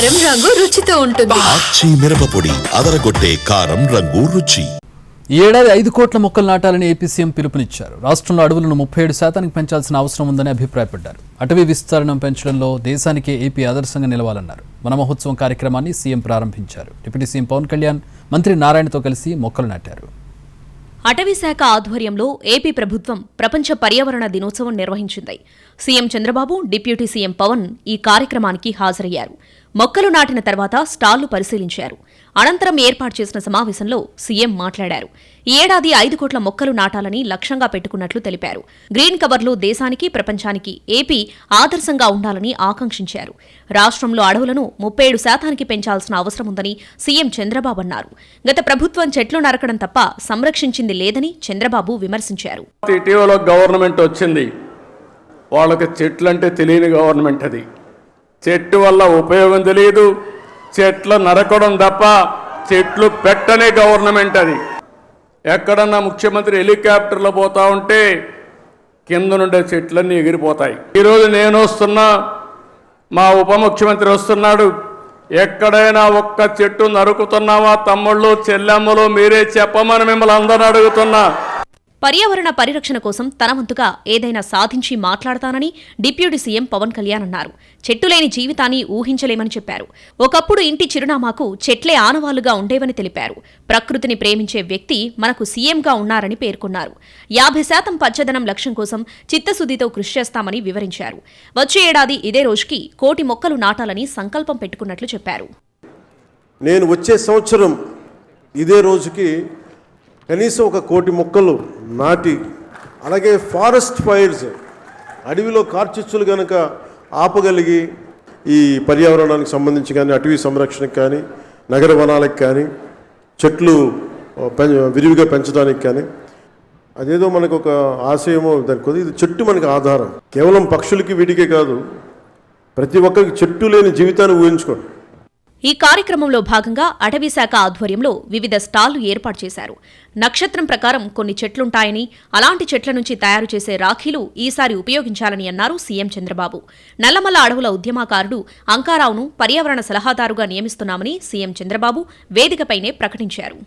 కారం రంగు రుచితో ఉంటుంది. ఆచి మిరపపొడి అదరగొట్టే కారం రంగు రుచి. ఈ ఏడాది 5 కోట్ల మొక్కలు నాటాలని ఏపీ సీఎం పిలుపునిచ్చారు. రాష్ట్రంలో అడవులను 37% పెంచాల్సిన అవసరం ఉందని అభిప్రాయపడ్డారు. అటవీ విస్తరణం పెంచడంలో దేశానికే ఏపీ ఆదర్శంగా నిలవాలన్నారు. వన మహోత్సవం కార్యక్రమాన్ని సీఎం ప్రారంభించారు. డిప్యూటీ సీఎం పవన్ కళ్యాణ్ మంత్రి నారాయణతో కలిసి మొక్కలు నాటారు. అటవీ శాఖ ఆధ్వర్యంలో ఏపీ ప్రభుత్వం ప్రపంచ పర్యావరణ దినోత్సవం నిర్వహించింది. CM Chandrababu, deputy CM Pawan ఈ కార్యక్రమానికి హాజరయ్యారు. మొక్కలు నాటిన తర్వాత స్టాళ్లు పరిశీలించారు. అనంతరం ఏర్పాటు చేసిన సమావేశంలో సీఎం మాట్లాడారు. ఈ ఏడాది 5 కోట్ల మొక్కలు నాటాలని లక్ష్యంగా పెట్టుకున్నట్లు తెలిపారు. గ్రీన్ కవర్లు దేశానికి, ప్రపంచానికి ఏపీ ఆదర్శంగా ఉండాలని ఆకాంక్షించారు. రాష్ట్రంలో అడవులను 37% పెంచాల్సిన అవసరం ఉందని సీఎం చంద్రబాబు అన్నారు. గత ప్రభుత్వం చెట్లు నరకడం తప్ప సంరక్షించింది లేదని చంద్రబాబు విమర్శించారు. ఇటీవల గవర్నమెంట్ వచ్చింది, వాళ్ళకి చెట్లంటే తెలియని గవర్నమెంట్ అది. చెట్టు వల్ల ఉపయోగం తెలియదు, చెట్లు నరకడం తప్ప చెట్లు పెట్టనే గవర్నమెంట్ అది. ఎక్కడన్నా ముఖ్యమంత్రి హెలికాప్టర్లో పోతా ఉంటే కింద నుండే చెట్లన్నీ ఎగిరిపోతాయి. ఈరోజు నేను వస్తున్నా, మా ఉప ముఖ్యమంత్రి వస్తున్నాడు. ఎక్కడైనా ఒక్క చెట్టు నరుకుతున్నావా తమ్ముళ్ళు, చెల్లెమ్మలు, మీరే చెప్పమని మిమ్మల్ని అందరూ అడుగుతున్నా. పర్యావరణ పరిరక్షణ కోసం తన వంతుగా ఏదైనా సాధించి మాట్లాడతానని డిప్యూటీ సీఎం పవన్ కళ్యాణ్ అన్నారు. చెట్టు లేని జీవితాన్ని ఊహించలేమని చెప్పారు. ఒకప్పుడు ఇంటి చిరునామాకు చెట్లే ఆనవాళ్లుగా ఉండేవని తెలిపారు. ప్రకృతిని ప్రేమించే వ్యక్తి మనకు సీఎంగా ఉన్నారని పేర్కొన్నారు. 50% పచ్చదనం లక్ష్యం కోసం చిత్తశుద్దితో కృషి చేస్తామని వివరించారు. వచ్చే ఏడాది ఇదే రోజుకి 1 కోటి మొక్కలు నాటాలని సంకల్పం పెట్టుకున్నట్లు చెప్పారు. నేను వచ్చే సంవత్సరం ఇదే రోజుకి కనీసం 1 కోటి మొక్కలు నాటి, అలాగే ఫారెస్ట్ ఫైర్స్, అడవిలో కార్చిచ్చులు కనుక ఆపగలిగి ఈ పర్యావరణానికి సంబంధించి కానీ, అటవీ సంరక్షణకు కానీ, నగర వనాలకు కానీ, చెట్లు విరివిగా పెంచడానికి కానీ, అదేదో మనకు ఒక ఆశయమో దానికి ఇది చెట్టు మనకు ఆధారం. కేవలం పక్షులకి వీటికే కాదు, ప్రతి ఒక్కరికి చెట్టు లేని జీవితాన్ని ఊహించుకోండి. ఈ కార్యక్రమంలో భాగంగా అటవీ శాఖ ఆధ్వర్యంలో వివిధ స్టాళ్లు ఏర్పాటు చేశారు. నక్షత్రం ప్రకారం కొన్ని చెట్లుంటాయని, అలాంటి చెట్ల నుంచి తయారు చేసే రాఖీలు ఈసారి ఉపయోగించాలని అన్నారు సీఎం చంద్రబాబు. నల్లమల్ల అడవుల ఉద్యమకారుడు అంకారావును పర్యావరణ సలహాదారుగా నియమిస్తున్నామని సీఎం చంద్రబాబు వేదికపైనే ప్రకటించారు.